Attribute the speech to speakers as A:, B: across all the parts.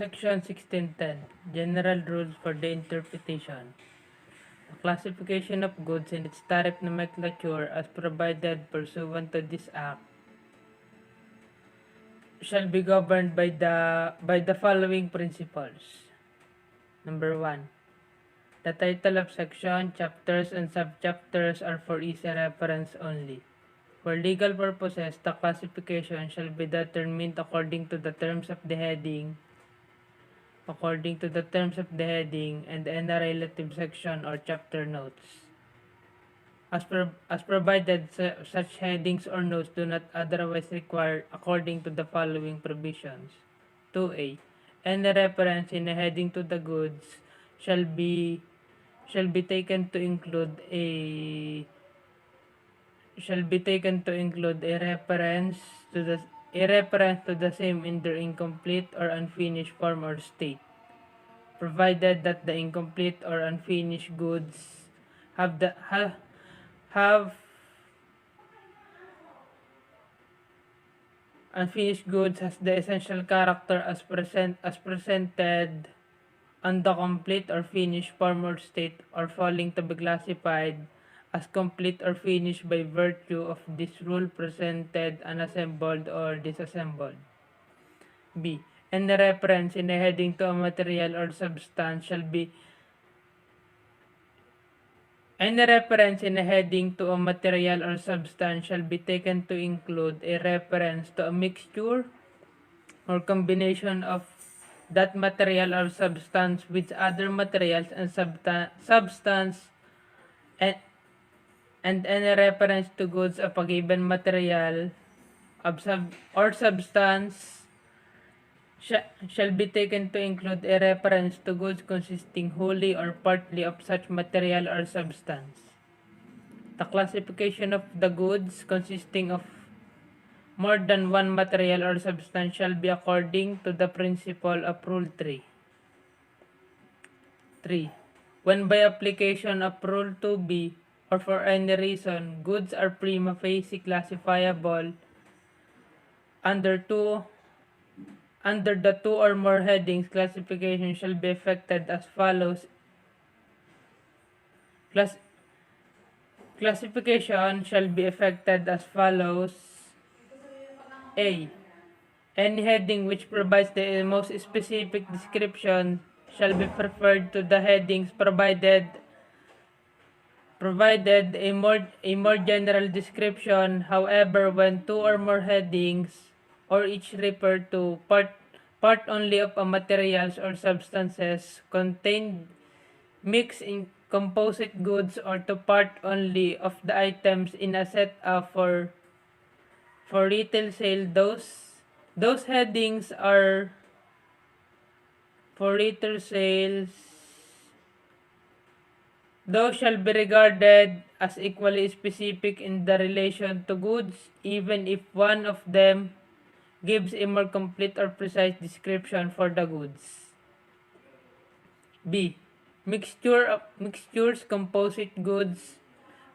A: Section 1610. General Rules for the Interpretation. The classification of goods and its tariff nomenclature as provided pursuant to this Act shall be governed by the following principles. Number 1. The title of section, chapters, and subchapters are for easy reference only. For legal purposes, the classification shall be determined according to the terms of the heading and any relative section or chapter notes. As provided, such headings or notes do not otherwise require according to the following provisions. 2a. Any reference in a heading to the goods shall be taken to include a reference to the same in their incomplete or unfinished form or state, provided that the incomplete or unfinished goods have has the essential character as presented on the complete or finished form or state, or falling to be classified as complete or finished by virtue of this rule presented unassembled or disassembled. B. Any reference in a heading to a material or substance shall be taken to include a reference to a mixture or combination of that material or substance with other materials and substance, and any reference to goods of a given material or substance shall be taken to include a reference to goods consisting wholly or partly of such material or substance. The classification of the goods consisting of more than one material or substance shall be according to the principle of Rule 3. 3. When by application of Rule 2b or for any reason, goods are prima facie classifiable under the two or more headings, classification shall be effected as follows. Classification shall be effected as follows. A. Any heading which provides the most specific description shall be preferred to the headings provided a more general description. However, when two or more headings or each refer to part only of a materials or substances contained mixed in composite goods, or to part only of the items in a set for retail sale, those headings are for retail sales. Those shall be regarded as equally specific in the relation to goods, even if one of them gives a more complete or precise description for the goods. B. Mixtures, composite goods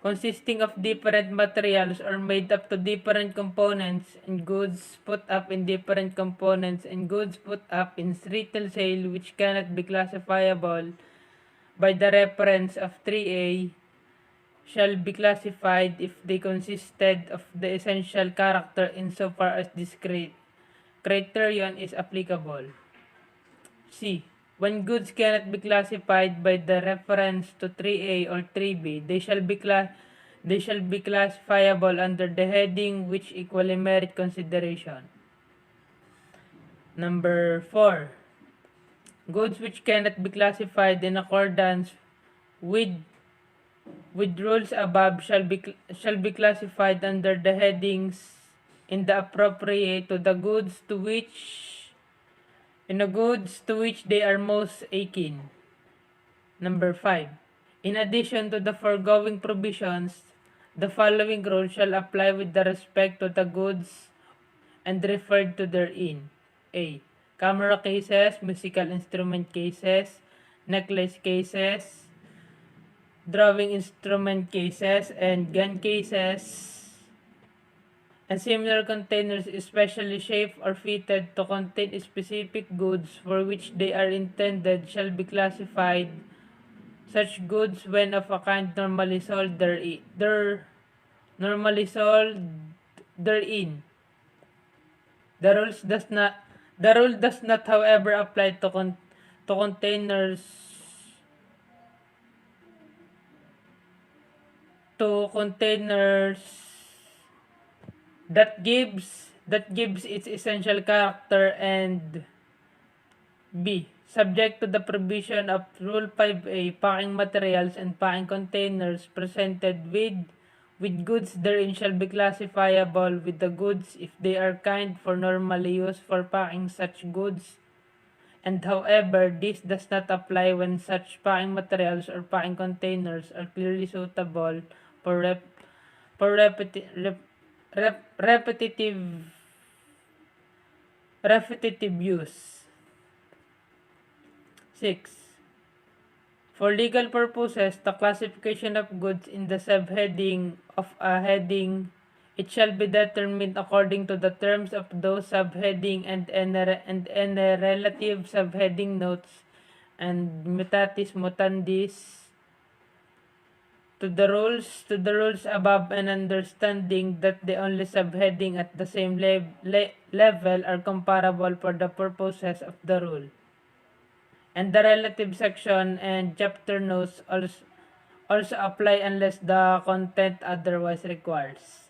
A: consisting of different materials or made up to different components, and goods put up in different components, and goods put up in retail sale which cannot be classifiable by the reference of 3A shall be classified if they consisted of the essential character insofar as this criterion is applicable. C. When goods cannot be classified by the reference to 3A or 3B, they shall be classifiable under the heading which equally merit consideration. Number 4. Goods which cannot be classified in accordance with rules above shall be classified under the headings in the appropriate to the goods to which they are most akin. Number 5. In addition to the foregoing provisions, the following rules shall apply with respect to the goods and referred to therein. A. Camera cases, musical instrument cases, necklace cases, drawing instrument cases, and gun cases and similar containers specially shaped or fitted to contain specific goods for which they are intended shall be classified. Such goods, when of a kind normally sold therein. The rules does not the rule does not, however, apply to containers that gives its essential character, and B. Subject to the provision of Rule 5A, packing materials and packing containers presented with goods therein shall be classifiable with the goods if they are kind for normally used for packing such goods. And however, this does not apply when such packing materials or packing containers are clearly suitable for repetitive use. 6. For legal purposes, the classification of goods in the subheading of a heading, it shall be determined according to the terms of those subheading and any relative subheading notes, and mutatis mutandis to the rules above, and understanding that the only subheading at the same level are comparable for the purposes of the rule, and the relative section and chapter notes also apply unless the content otherwise requires.